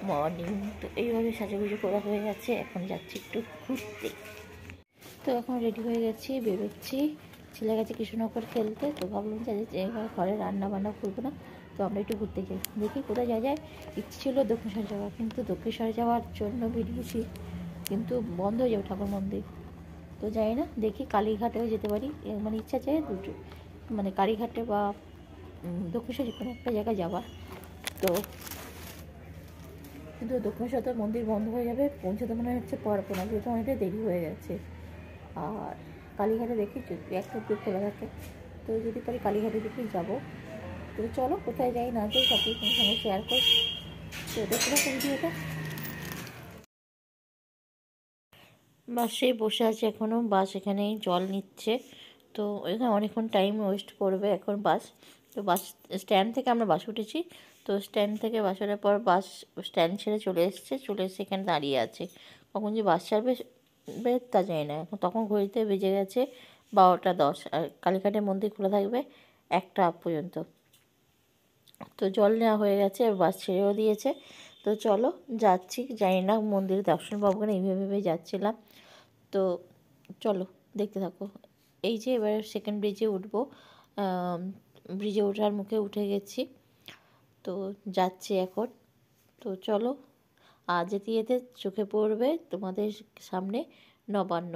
Morning. তো এইভাবে সাজুগুজু করা হয়ে গেছে, এখন যাচ্ছি একটু ঘুরতে। তো এখন রেডি হয়ে গেছি, বেরোচ্ছি। ছেলে গেছে কৃষ্ণনগর খেলতে, তো ভাবলাম যে ঘরে রান্না বান্না করবো না, তো আমরা একটু ঘুরতে যাই, দেখি কোথায় যায়। ইচ্ছে ছিল দক্ষিণেশ্বর যাওয়ার, কিন্তু দক্ষিণেশ্বরে যাওয়ার জন্য বেরিয়েছি, কিন্তু বন্ধ হয়ে যাবে ঠাকুর মন্দির। তো যাই না, দেখি কালীঘাটেও যেতে পারি, মানে ইচ্ছা চাই দুটো, মানে কালীঘাটে বা দক্ষিণেশ্বর যে কোনো একটা জায়গায় যাওয়ার। তো কিন্তু দক্ষিণেশ্বর মন্দির বন্ধ হয়ে যাবে, পৌঁছতে মনে হচ্ছে পারবো না, যেহেতু অনেকটাই দেরি হয়ে গেছে। আর কালীঘাটে দেখি যদি একটা অব্দি খোলা থাকে, তো যদি পারি কালীঘাটে দেখেই যাবো। তো চলো কোথায় যাই না যাই সব কিছু তোমার সঙ্গে শেয়ার করি। তো দেখতে থাকো ভিডিওটা। বাসে বসে আছে এখনও, বাস এখানেই জল নিচ্ছে। তো এখানে অনেকক্ষণ টাইম ওয়েস্ট করবে এখন বাস। তো বাস স্ট্যান্ড থেকে আমরা বাস উঠেছি, তো স্ট্যান্ড থেকে বাস ওঠার পর বাস স্ট্যান্ড ছেড়ে চলে এসে এখানে দাঁড়িয়ে আছে। কখন যে বাস ছাড়বে তা জানি না। এখন তখন ঘড়িতে বেজে গেছে 12টা 10, আর কালীঘাটের মন্দির খোলা থাকবে 1টা পর্যন্ত। তো জল নেওয়া হয়ে গেছে, বাস ছেড়েও দিয়েছে। তো চলো যাচ্ছি, জানি না মন্দিরে দর্শন পাবো না, এইভাবে যাচ্ছিলাম। তো চলো দেখতে থাকো। এই যে এবার সেকেন্ড ব্রিজে উঠবো, ব্রিজে ওঠার মুখে উঠে গেছি, তো যাচ্ছি এখন। তো চলো, আর যেতে যেতে চোখে পড়বে তোমাদের সামনে নবান্ন।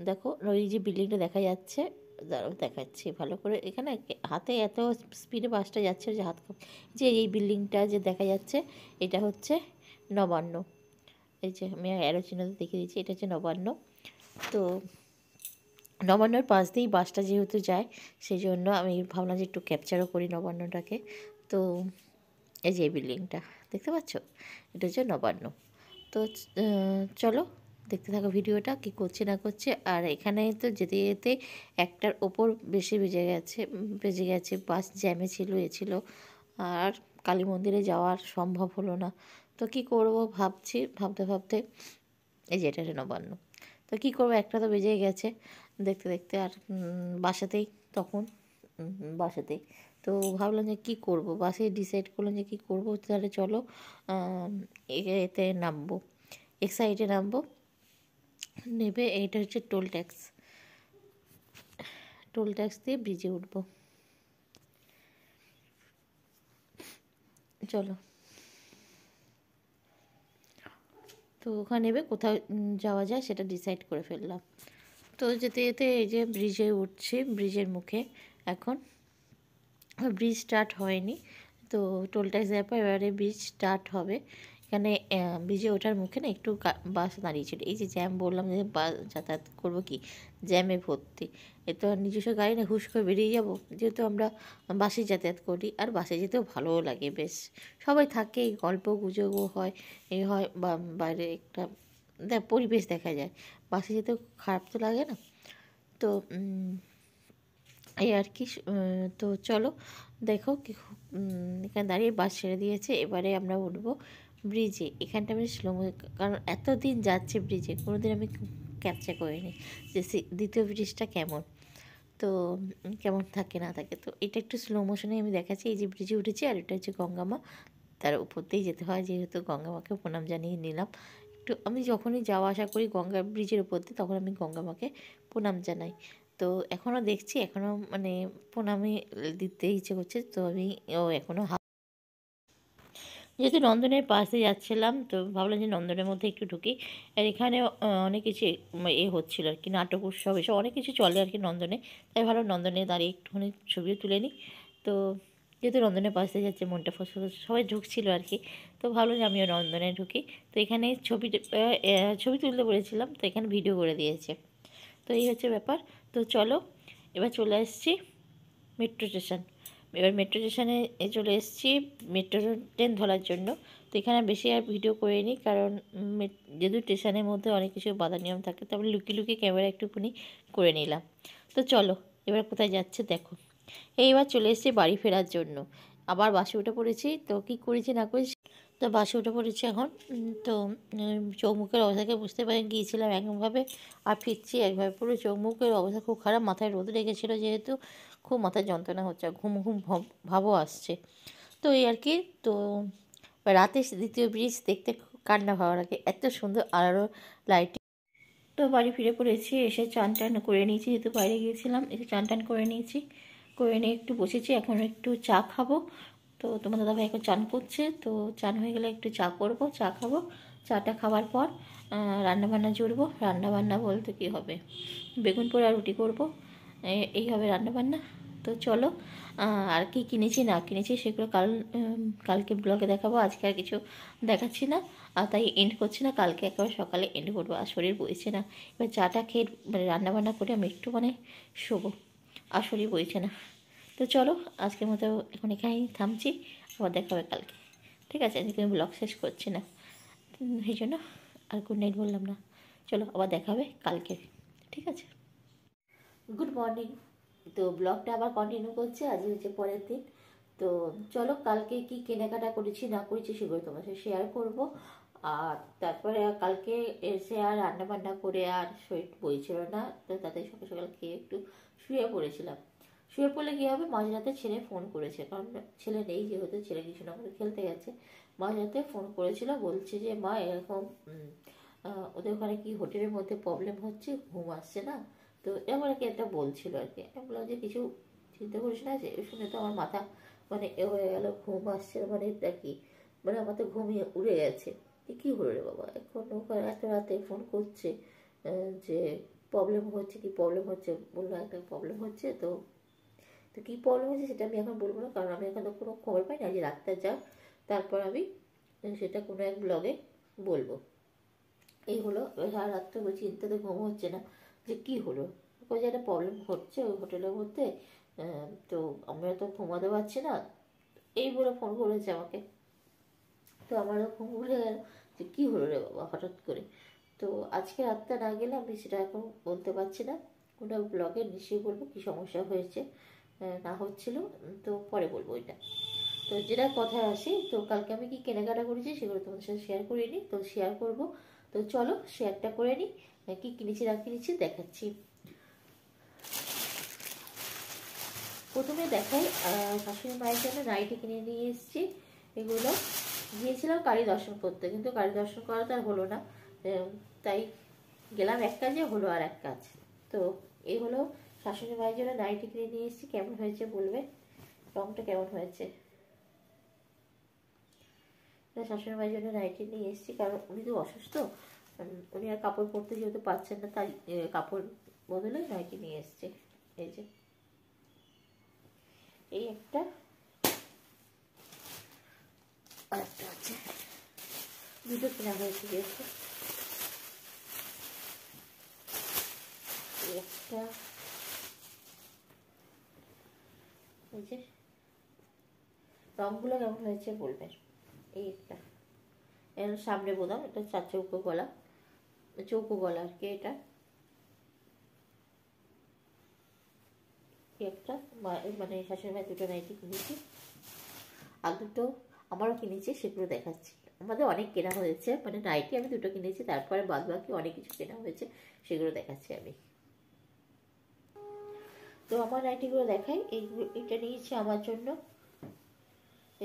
দেখো ওই যে বিল্ডিংটা দেখা যাচ্ছে, দাঁড়াও দেখাচ্ছি ভালো করে। এখানে হাতে এত স্পিডে বাসটা যাচ্ছে যে হাত যে এই বিল্ডিংটা যে দেখা যাচ্ছে, এটা হচ্ছে নবান্ন। এই যে আমি অ্যারো চিহ্নতে দেখিয়ে দিচ্ছি, এটা হচ্ছে নবান্ন। তো নবান্নর পাশ দিয়েই বাসটা যেহেতু যায়, সেই জন্য আমি ভাবলাম যে একটু ক্যাপচারও করি নবান্নটাকে। তো এই যে এই বিল্ডিংটা দেখতে পাচ্ছ, এটা হচ্ছে নবান্ন। তো চলো দেখতে থাকো ভিডিওটা, কী করছে না করছে। আর এখানে তো যেতে যেতে 1টার ওপর বেশি বেজে গেছে, বাস জ্যামে ছিল ছিল। আর কালী মন্দিরে যাওয়ার সম্ভব হলো না। তো কি করব ভাবছি, ভাবতে ভাবতে এই যে এটা নবান্ন। তো কী করবো, 1টা তো বেজেই গেছে দেখতে দেখতে। আর বাসাতেই তখন বাসাতেই তো ভাবলাম যে কী করবো, বাসে ডিসাইড করলাম যে কী করবো, তাহলে চলো এতে নামবো, এক্সাইটে নামবো। নেবে এইটা হচ্ছে টোল ট্যাক্স, টোল ট্যাক্স দিয়ে ব্রিজে উঠবো। চলো, তো ওখানে নেবে কোথাও যাওয়া যায় সেটা ডিসাইড করে ফেললাম। তো যেতে যেতে এই যে ব্রিজে উঠছি, ব্রিজের মুখে এখন ব্রিজ স্টার্ট হয়নি। তো টোল ট্যাক্স দেওয়ার পর এবারে ব্রিজ স্টার্ট হবে। এখানে ব্রিজে ওঠার মুখে না একটু বাস দাঁড়িয়েছিল। এই যে জ্যাম বললাম যে বাস যাতায়াত করবো কি, জ্যামে ভর্তি। এ তো আর নিজস্ব গাড়ি না, হুশ করে বেরিয়ে যাবো, যেহেতু আমরা বাসে যাতায়াত করি। আর বাসে যেতেও ভালোও লাগে, বেশ সবাই থাকে, গল্প গুজবও হয়, এই হয়, বা বাইরে একটা পরিবেশ দেখা যায়। বাসে যেতেও খারাপ তো লাগে না। তো এই আর কি। তো চলো দেখো কি, এখানে দাঁড়িয়ে বাস ছেড়ে দিয়েছে, এবারে আমরা উঠবো ব্রিজে। এখানটা আমি স্লো, কারণ এতদিন যাচ্ছে ব্রিজে, কোনো দিন আমি ক্যাপচার করিনি যে দ্বিতীয় ব্রিজটা কেমন, তো কেমন থাকে না থাকে। তো এটা একটু স্লো মোশনে আমি দেখাচ্ছি। এই যে ব্রিজে উঠেছি, আর এটা হচ্ছে গঙ্গামা, তার উপর দিয়েই যেতে হয়, যেহেতু গঙ্গামাকে প্রণাম জানিয়ে নিলাম। একটু আমি যখনই যাওয়া আসা করি গঙ্গা ব্রিজের উপর দিয়ে, তখন আমি গঙ্গামাকে প্রণাম জানাই। তো এখনও দেখছি, এখনও মানে প্রণামে দিতে ইচ্ছে করছে, তো আমি এখনও যেহেতু নন্দনের পাশে যাচ্ছিলাম, তো ভাবলাম যে নন্দনের মধ্যে একটু ঢুকি। আর এখানে অনেক কিছু হচ্ছিল আর কি, নাটক উৎসব এসব অনেক কিছু চলে আর কি নন্দনে। তাই ভালো নন্দনে দাঁড়িয়ে একটুখানি ছবিও তুলে নিই। তো যেহেতু নন্দনের পাশে যাচ্ছে, মনটা ফসফস, সবাই ঢুকছিল আর কি। তো ভাবলাম যে আমিও নন্দনে ঢুকি। তো এখানে ছবি তুলতে বলেছিলাম, তো এখানে ভিডিও করে দিয়েছে। তো এই হচ্ছে ব্যাপার। তো চলো এবার চলে আসছি মেট্রো স্টেশন। এবার মেট্রো স্টেশনে চলে এসেছি মেট্রো ট্রেন ধরার জন্য। তো এখানে বেশি আর ভিডিও করে নিই, কারণ যেহেতু স্টেশনের মধ্যে অনেক কিছু বাধা নিয়ম থাকে, তারপরে লুকিয়ে লুকিয়ে ক্যামেরা একটুখানি করে নিলাম। তো চলো এবার কোথায় যাচ্ছে দেখো। এইবার চলে এসেছি বাড়ি ফেরার জন্য, আবার বাসে উঠে পড়েছি। তো কী করেছি না করেছি, তো বাসে উঠে পড়েছি এখন। তো চৌমুখের অবস্থাকে বুঝতে পারি, গিয়েছিলাম একভাবে আর ফিরছি একভাবে। পুরো চৌমুখের অবস্থা খুব খারাপ, মাথায় রোদ লেগেছিলো যেহেতু, খুব মাথায় যন্ত্রণা হচ্ছে, ঘুম ঘুম ভাবও আসছে। তো এই আর কি। তো রাতে দ্বিতীয় ব্রিজ দেখতে কার না ভালো লাগে, এত সুন্দর আলো লাইটিং। তো বাড়ি ফিরে পড়েছি, এসে চান টান করে নিয়েছি, যেহেতু বাইরে গিয়েছিলাম, এসে চান টান করে নিয়েছি, করে নিয়ে একটু বসেছি, এখন একটু চা খাবো। তো তোমার দাদাভাই এখন চান করছে, তো চান হয়ে গেলে একটু চা করব, চা খাবো। চাটা খাওয়ার পর রান্নাবান্না জুড়বো। রান্নাবান্না বলতে কী হবে, বেগুন পোড়া রুটি করব, এই হবে রান্নাবান্না। তো চলো, আর কি কিনেছি না কিনেছি সেগুলো কালকে ব্লগে দেখাবো, আজকে আর কিছু দেখাচ্ছি না, আর তাই এন্ড করছি না, কালকে একবার সকালে এন্ড করবো, আর শরীর বইছে না। এবার চাটা খেয়ে মানে রান্নাবান্না করে আমি একটু মানে শোবো, আর শরীর বইছে না। তো চলো, আজকের মতো এখন এখানেই থামছি, আবার দেখা হবে কালকে। ঠিক আছে, আজকে আমি ব্লগ শেষ করছি না, সেই জন্য আর গুড নাইট বললাম না। চলো, আবার দেখা হবে কালকে, ঠিক আছে। Good morning. তো ব্লগটা আবার কন্টিনিউ করছে, আজ হচ্ছে পরের দিন। তো চলো, কালকে কি কেনাকাটা করেছি না করেছি সেগুলো তোমার সাথে শেয়ার করবো। আর তারপরে কালকে এসে আর রান্না বান্না করে আর শরীর বইছিল না, তো তাতে সকাল সকাল খেয়ে একটু শুয়ে পড়েছিলাম। শুয়ে পড়লে কী হবে, মাঝরাতে ছেলে ফোন করেছে, কারণ ছেলে নেই যেহেতু, ছেলে কিছু না করে খেলতে গেছে। মাঝরাতে ফোন করেছিল, বলছে যে মা এরকম ওদের ওখানে কি হোটেলের মধ্যে প্রবলেম হচ্ছে, ঘুম আসছে না। তো এরকম আর কি একটা বলছিল আর কি, আমি বললাম যে কিছু চিন্তা করিস না, যে শুনে তো আমার মাথা মানে এ হয়ে গেল, ঘুম আসছে মানে এটা কি, মানে আমার তো ঘুমিয়ে উড়ে গেছে। কী হলো রে বাবা, এখন ওখানে এত রাতে ফোন করছে যে প্রবলেম হচ্ছে, কি প্রবলেম হচ্ছে, বললো একটা প্রবলেম হচ্ছে। তো তো কী প্রবলেম হচ্ছে সেটা আমি এখন বলবো না, কারণ আমি এখন তো কোনো খবর পাই না, যে রাতটা যাক, তারপর আমি সেটা কোনো এক ব্লগে বলবো। এই হলো, সারা রাত্রে চিন্তাতে ঘুম হচ্ছে না, যে কী হলো, ওই যে একটা প্রবলেম হচ্ছে ওই হোটেলের মধ্যে, তো আমরা তো ঘুমাতে পারছি না, এই বলে ফোন করেছে আমাকে। তো আমারও ঘুম উড়ে গেল, যে কী হলো রে বাবা হঠাৎ করে। তো আজকে রাতটা না গেলে আমি সেটা এখন বলতে পারছি না, কোনো ব্লগে নিশ্চয়ই বলবো কী সমস্যা হয়েছে না হচ্ছিল, তো পরে বলবো এটা। তো যেটা কথা আসি, তো কালকে আমি কি কেনাকাটা করেছি সেগুলো তোমাদের সাথে শেয়ার করে নিই, তো শেয়ার করবো। তো চলো শেয়ারটা করে নিই, কী কিনেছি না কিনেছি দেখাচ্ছি। প্রথমে দেখাই, শাশুড়ি মায়ের জন্য নাইটি কিনে নিয়ে এসেছি। এগুলো গিয়েছিলাম কালী দর্শন করতে, কিন্তু কালী দর্শন করা তো আর হলো না, তাই গেলাম এক কাজে, হলো আর এক কাজ। তো এই হলো শাশুড়ি মায়ের জন্য নাইটি কিনে নিয়ে এসেছি, কেমন হয়েছে বলবে, রঙটা কেমন হয়েছে। শাশুড়ি মায়ের জন্য নাইটি নিয়ে এসেছি, কারণ উনি তো অসুস্থ, উনি আর কাপড় পরতে যেহেতু পারছেন না, তাই কাপড় বদলে নাইটি নিয়ে এসছে। এই যে এই একটা, আর একটা আছে, দুটো কেনা হয়েছে যেহেতু। একটা এই যে, রঙগুলো কেমন হয়েছে বলবেন। এই একটা, এর সামনে বোতাম, এটা 4 চৌকো গলা, চৌকো গলা আর কি এটা। একটা মানে শাশুড়ি মায়ের দুটো নাইটি কিনেছি, আর দুটো আমারও কিনেছি, সেগুলো দেখাচ্ছি। আমাদের অনেক কেনা হয়েছে, মানে নাইটি আমি দুটো কিনেছি, তারপরে বাদ বাকি অনেক কিছু কেনা হয়েছে, সেগুলো দেখাচ্ছি আমি। তো আমার নাইটিগুলো দেখাই, এইগুলো, এটা নিয়েছি আমার জন্য,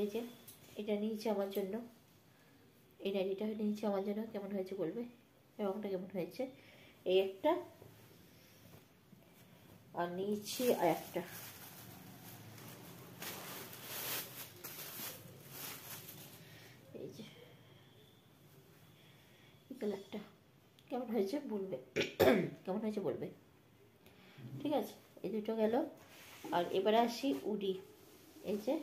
এই যে এটা নিয়েছি আমার জন্য, এই নাইটিটা নিয়েছি আমার জন্য, কেমন হয়েছে বলবে, রঙটা কেমন হয়েছে। এই একটা, আর নিয়েছি আর একটা, এই যে এই কালারটা, কেমন হয়েছে বলবে, কেমন হয়েছে বলবে, ঠিক আছে। এই দুটো গেল, আর এবারে আসি উডি। এই যে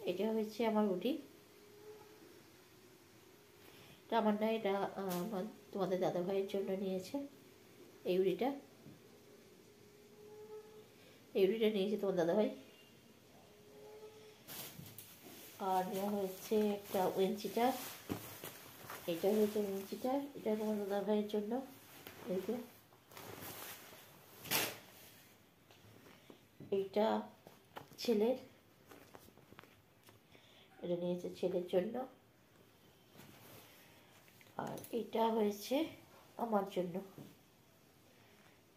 এটা হচ্ছে আমার উডি, এটা আমার না, এটা তোমাদের দাদাভাইয়ের জন্য নিয়েছে। এই উডিটা, এই উডিটা নিয়েছে তোমার দাদাভাই। আর নেওয়া হয়েছে একটা উইঞ্চিটার, এটা হয়েছে উইঞ্চিটার, এটা তোমার দাদাভাইয়ের জন্য। এই যে এইটা ছেলের, এটা নিয়েছে ছেলের জন্য। আর এটা হয়েছে আমার জন্য,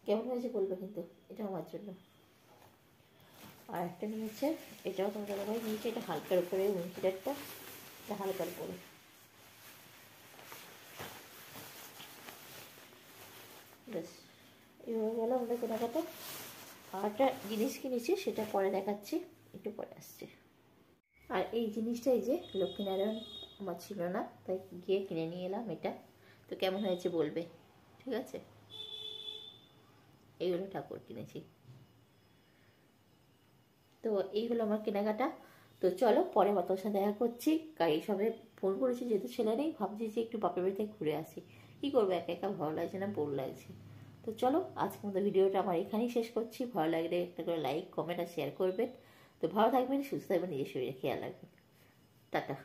কেমন হয়েছে বলবে কিন্তু, এটা আমার জন্য। আর একটা নিয়েছে, এটাও তোমার দাদাভাই নিয়েছে, এটা হালকার উপরে উইঞ্চিটারটা, হালকার পরে ব্যাস এইভাবে গেল আমাদের কেনাকাটা। আর একটা জিনিস কিনেছি সেটা পরে দেখাচ্ছি, একটু পরে আসছে। আর এই জিনিসটা এই যে লক্ষ্মীনারায়ণ আমার ছিল না, তাই গিয়ে কিনে নিয়ে এলাম এটা। তো কেমন হয়েছে বলবে, ঠিক আছে? এইগুলো ঠাকুর কিনেছি। তো এই হলো আমার কেনাকাটা। তো চলো পরে তোমার সাথে দেখা করছি। এই সবে ফোন করেছি যেহেতু ছেলে নেই, ভাবছি যে একটু বাপের বাড়িতে ঘুরে আসি। কী করবো, একা একা ভালো লাগছে না, বোর লাগছে। তো চলো আজকের মতো ভিডিওটা আমার এখানেই শেষ করছি। ভালো লাগলে একটা করে লাইক, কমেন্ট আর শেয়ার করবেন। তো ভালো থাকবেন, সুস্থ থাকবেন, নিজের শরীরে খেয়াল রাখবেন। টাটা।